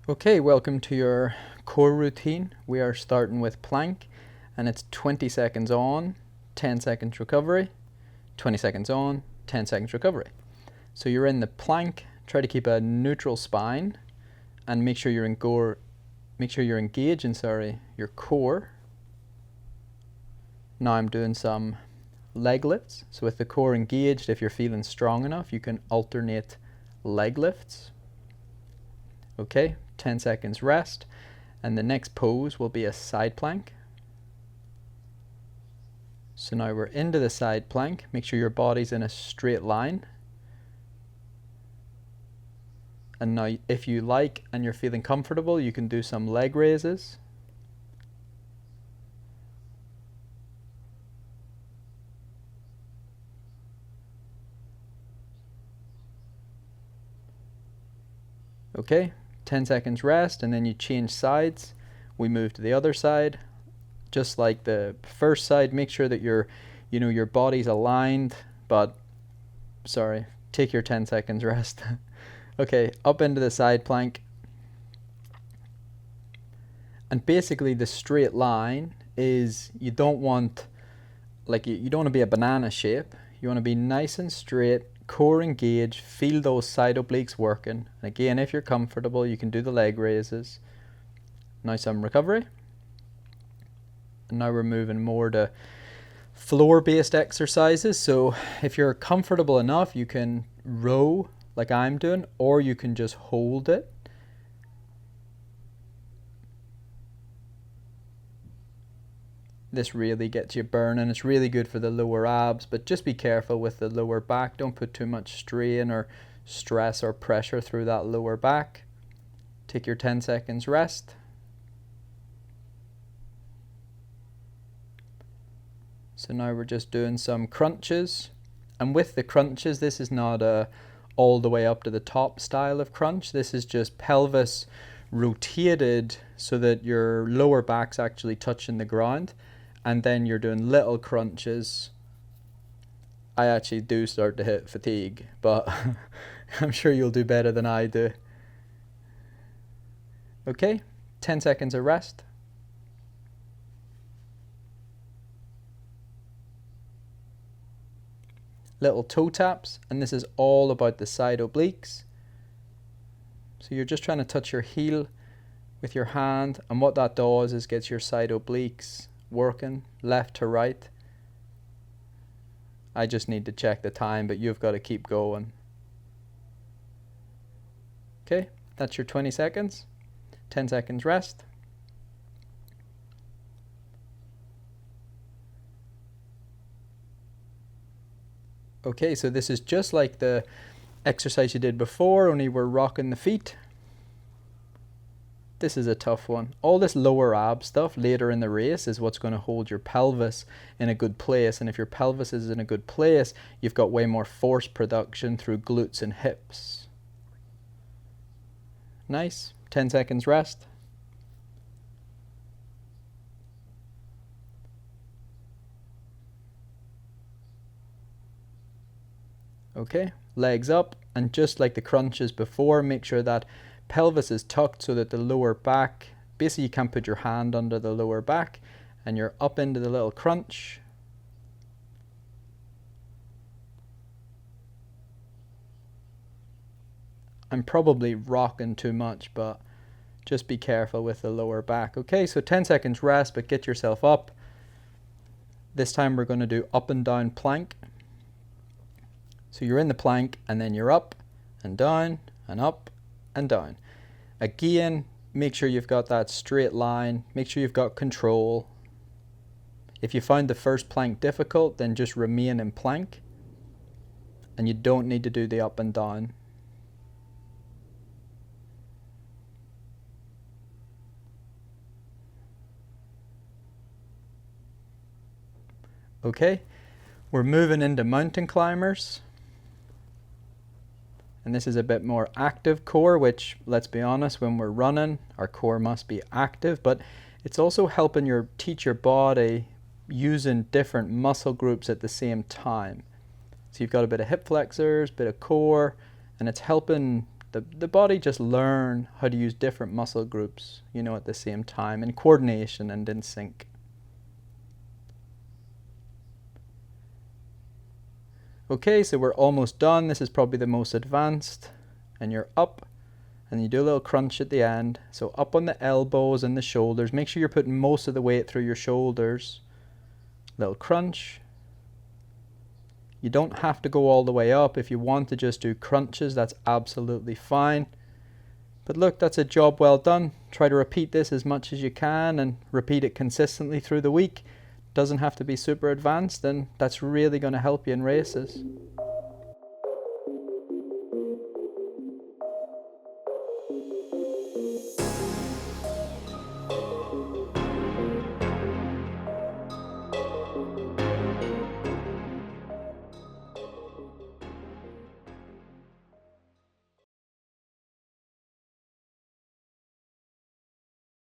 Okay, welcome to your core routine. We are starting with plank and it's 20 seconds on, 10 seconds recovery, 20 seconds on, 10 seconds recovery. So you're in the plank, try to keep a neutral spine and make sure you're engaging your core. Now I'm doing some leg lifts. So with the core engaged, if you're feeling strong enough, you can alternate leg lifts. Okay, 10 seconds rest, and the next pose will be a side plank. So now we're into the side plank. Make sure your body's in a straight line. And now if you like and you're feeling comfortable, you can do some leg raises. Okay, 10 seconds rest, and then you change sides. We move to the other side. Just like the first side, make sure that your body's aligned, but take your 10 seconds rest. Okay, up into the side plank. And basically the straight line is you don't want to be a banana shape. You want to be nice and straight, core engaged, feel those side obliques working. And again, if you're comfortable, you can do the leg raises. Now some recovery. And now we're moving more to floor-based exercises. So if you're comfortable enough, you can row like I'm doing, or you can just hold it. This really gets you burning. It's really good for the lower abs, but just be careful with the lower back. Don't put too much strain or stress or pressure through that lower back. Take your 10 seconds rest. So now we're just doing some crunches. And with the crunches, this is not a all the way up to the top style of crunch. This is just pelvis rotated so that your lower back's actually touching the ground. And then you're doing little crunches. I actually do start to hit fatigue, but I'm sure you'll do better than I do. Okay, 10 seconds of rest. Little toe taps, and this is all about the side obliques. So you're just trying to touch your heel with your hand, and what that does is gets your side obliques working left to right. I just need to check the time, but you've got to keep going. Okay, that's your 20 seconds. 10 seconds rest. Okay, so this is just like the exercise you did before, only we're rocking the feet. This is a tough one. All this lower ab stuff later in the race is what's going to hold your pelvis in a good place. And if your pelvis is in a good place, you've got way more force production through glutes and hips. Nice. 10 seconds rest. Okay, legs up, and just like the crunches before, make sure that pelvis is tucked so that the lower back, basically you can't put your hand under the lower back, and you're up into the little crunch. I'm probably rocking too much, but just be careful with the lower back. Okay, so 10 seconds rest, but get yourself up. This time we're going to do up and down plank. So you're in the plank, and then you're up and down and up and down. Again, make sure you've got that straight line. Make sure you've got control. If you find the first plank difficult, then just remain in plank. And you don't need to do the up and down. Okay, we're moving into mountain climbers. And this is a bit more active core, which, let's be honest, when we're running, our core must be active, but it's also helping teach your body using different muscle groups at the same time. So you've got a bit of hip flexors, bit of core, and it's helping The body just learn how to use different muscle groups, you know, at the same time, in coordination and in sync. Okay, so we're almost done. This is probably the most advanced. And you're up, and you do a little crunch at the end. So up on the elbows and the shoulders. Make sure you're putting most of the weight through your shoulders. Little crunch. You don't have to go all the way up. If you want to just do crunches, that's absolutely fine. But look, that's a job well done. Try to repeat this as much as you can and repeat it consistently through the week. Doesn't have to be super advanced, and that's really going to help you in races.